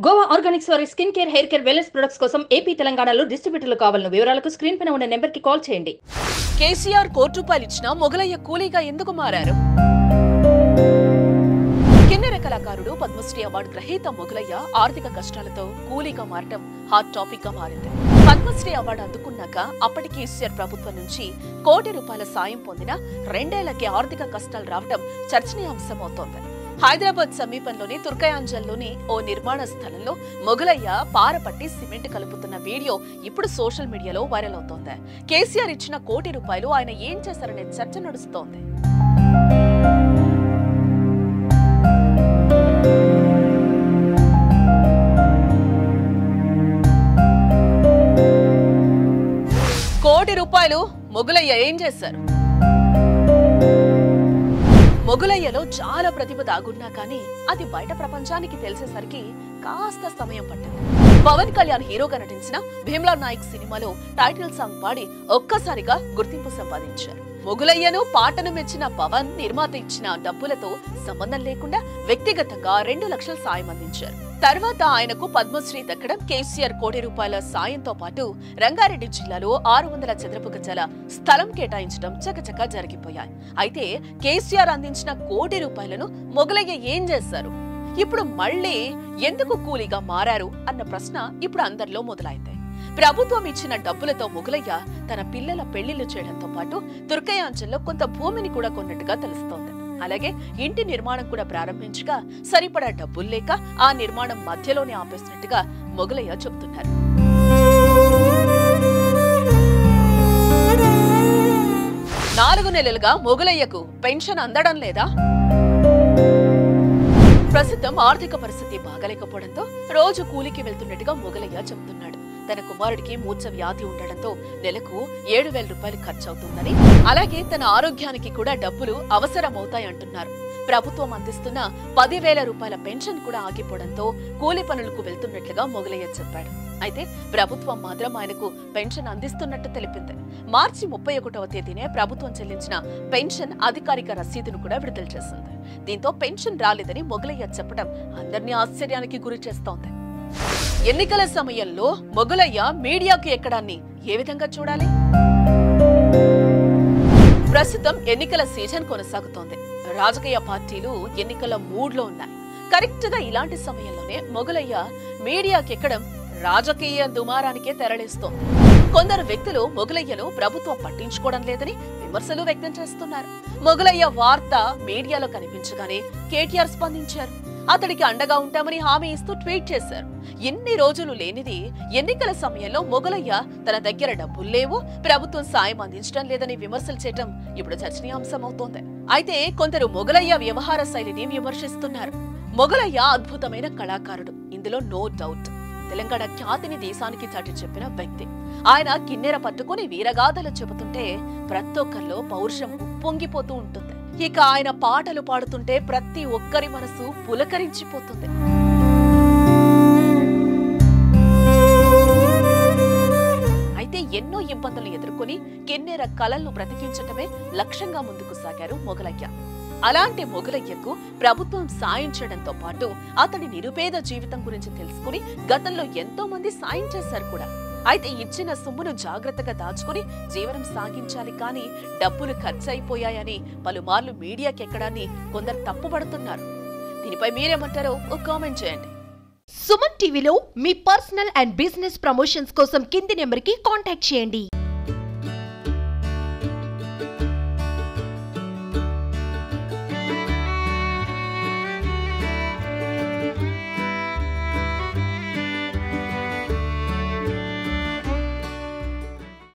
Goa Organics వారి skin care, hair care, wellness products కోసం AP, తెలంగాణలో డిస్ట్రిబ్యూటర్లు కావాలను వివరాలకు స్క్రీన్ పైన ఉన్న నెంబర్ కి కాల్ చేయండి. కేసీఆర్ కోటి రూపాయలు ఇచ్చినా మొగలయ్య కూలీగా ఎందుకు మారారు? కిన్నెర కళాకారుడు పద్మశ్రీ అవార్డు గ్రహీత మొగలయ్య ఆర్థిక కష్టాలతో కూలీగా మారటం హాట్ టాపిక్ గా మారింది. పద్మశ్రీ అవార్డు అందుకున్నాక అప్పటి కేసీఆర్ ప్రభుత్వం నుంచి కోటి రూపాయల సాయం పొందిన 2 ఏళ్లకి ఆర్థిక కష్టాలు రావటం చర్చనీయాంశమవుతోంది. హైదరాబాద్ సమీపంలోని తుర్కయాంజల్లోని ఓ నిర్మాణ స్థలంలో మొగలయ్య పారపట్టి సిమెంట్ కలుపుతున్న వీడియో ఇప్పుడు సోషల్ మీడియాలో వైరల్ అవుతోంది. కేసీఆర్ ఇచ్చిన కోటి రూపాయలు ఆయన ఏం చేశారనే చర్చ నడుస్తోంది. కోటి రూపాయలు మొగలయ్య ఏం చేశారు? మొగలయ్యలో చాలా ప్రతిభ దాగున్నా కానీ అది బయట ప్రపంచానికి తెలిసేసరికి కాస్త సమయం పట్టింది. పవన్ కళ్యాణ్ హీరోగా నటించిన భీమ్లా నాయక్ సినిమాలో టైటిల్ సాంగ్ పాడి ఒక్కసారిగా గుర్తింపు సంపాదించారు. మొగలయ్యను పాటను మెచ్చిన పవన్ నిర్మాత ఇచ్చిన డబ్బులతో సంబంధం లేకుండా వ్యక్తిగతంగా 2 లక్షల సాయం అందించారు. తర్వాత ఆయనకు పద్మశ్రీ దక్కడం, కేసీఆర్ కోటి రూపాయల సాయంతో పాటు రంగారెడ్డి జిల్లాలో 600 చదరపు గజాల స్థలం కేటాయించడం చకచకా జరిగిపోయాయి. అయితే కేసీఆర్ అందించిన కోటి రూపాయలను మొగలయ్య ఏం చేశారు? ఇప్పుడు మళ్లీ ఎందుకు కూలీగా మారారు అన్న ప్రశ్న ఇప్పుడు అందరిలో మొదలైంది. ప్రభుత్వం ఇచ్చిన డబ్బులతో మొగలయ్య తన పిల్లల పెళ్లిళ్లు చేయడంతో పాటు తుర్కయాంచల్లో కొంత భూమిని కూడా కొన్నట్టుగా తెలుస్తోంది. అలాగే ఇంటి నిర్మాణం కూడా ప్రారంభించగా సరిపడా డబ్బులు లేక ఆ నిర్మాణం మధ్యలోనే ఆపేసినట్టుగా మొగలయ్య చెబుతున్నారు. నాలుగు నెలలుగా మొగలయ్యకు పెన్షన్ అందడం లేదా? ప్రస్తుతం ఆర్థిక పరిస్థితి బాగలేకపోవడంతో రోజు కూలికి వెళ్తున్నట్టుగా మొగలయ్య చెబుతున్నాడు. తన కుమారుడికి మూర్ఛ వ్యాధి ఉండడంతో నెలకు 7,000 రూపాయలు ఖర్చవుతుందని, అలాగే తన ఆరోగ్యానికి కూడా డబ్బులు అవసరమవుతాయంటున్నారు. ప్రభుత్వం అందిస్తున్న 10,000 రూపాయల పెన్షన్ కూడా ఆగిపోవడంతో కూలి పనులకు వెళ్తున్నట్లుగా మొగలయ్య చెప్పాడు. అయితే ప్రభుత్వం మాత్రం ఆయనకు పెన్షన్ అందిస్తున్నట్టు తెలిపింది. మార్చి 31వ తేదీనే ప్రభుత్వం చెల్లించిన పెన్షన్ అధికారిక రసీదును కూడా విడుదల చేసింది. దీంతో పెన్షన్ రాలేదని మొగలయ్య చెప్పడం అందరినీ ఆశ్చర్యానికి గురి చేస్తోంది. ఎన్నికల సమయంలో మొగలయ్య మీడియాకు ఎక్కడాన్ని ఏ విధంగా చూడాలి? ప్రస్తుతం ఎన్నికల సీజన్ కొనసాగుతోంది. రాజకీయ పార్టీలు ఎన్నికల మూడ్లో ఉన్నాయి. కరెక్ట్ గా ఇలాంటి సమయంలోనే మొగలయ్య మీడియాకి ఎక్కడం రాజకీయ దుమారానికే తెరలేస్తోంది. కొందరు వ్యక్తులు మొగలయ్యను ప్రభుత్వం పట్టించుకోవడం లేదని విమర్శలు వ్యక్తం చేస్తున్నారు. మొగలయ్య వార్త మీడియాలో కనిపించగానే కేటీఆర్ స్పందించారు. అతడికి అండగా ఉంటామని హామీ ఇస్తూ ట్వీట్ చేశారు. ఎన్ని రోజులు లేనిది ఎన్నికల సమయంలో మొగలయ్య తన దగ్గర డబ్బులు లేవు, ప్రభుత్వం సాయం అందించడం లేదని విమర్శలు చేయడం ఇప్పుడు చర్చనీయాంశమవుతోంది. అయితే కొందరు మొగలయ్య వ్యవహార శైలిని విమర్శిస్తున్నారు. మొగలయ్య అద్భుతమైన కళాకారుడు, ఇందులో నో డౌట్. తెలంగాణ ఖ్యాతిని దేశానికి చాటి చెప్పిన వ్యక్తి. ఆయన కిన్నెర పట్టుకుని వీరగాథలు చెబుతుంటే ప్రతి ఒక్కరిలో పౌరుషం ఉప్పొంగిపోతూ ఉంటుంది. ఇక ఆయన పాటలు పాడుతుంటే ప్రతి ఒక్కరి మనసు పులకరించిపోతుంది. అయితే ఎన్నో ఇబ్బందులు ఎదుర్కొని కిన్నెర కళలను బ్రతికించటమే లక్ష్యంగా ముందుకు సాగారు మొగలయ్య. అలాంటి మొగలయ్యకు ప్రభుత్వం సాయం చేయడంతో పాటు అతడి నిరుపేద జీవితం గురించి తెలుసుకుని గతంలో ఎంతో మంది సాయం చేశారు కూడా. అయితే ఇచ్చిన సొమ్మును జాగ్రత్తగా దాచుకుని జీవనం సాగించాలి, కానీ డబ్బులు ఖర్చయిపోయాయని పలుమార్లు మీడియాకి ఎక్కడాన్ని కొందరు తప్పుపడుతున్నారు. దీనిపై మీరేమంటారో ఒక కామెంట్ చేయండి. సుమన్ టీవీలో మీ పర్సనల్ అండ్ బిజినెస్ ప్రమోషన్స్ కోసం కింది నెంబర్కి కాంటాక్ట్ చేయండి.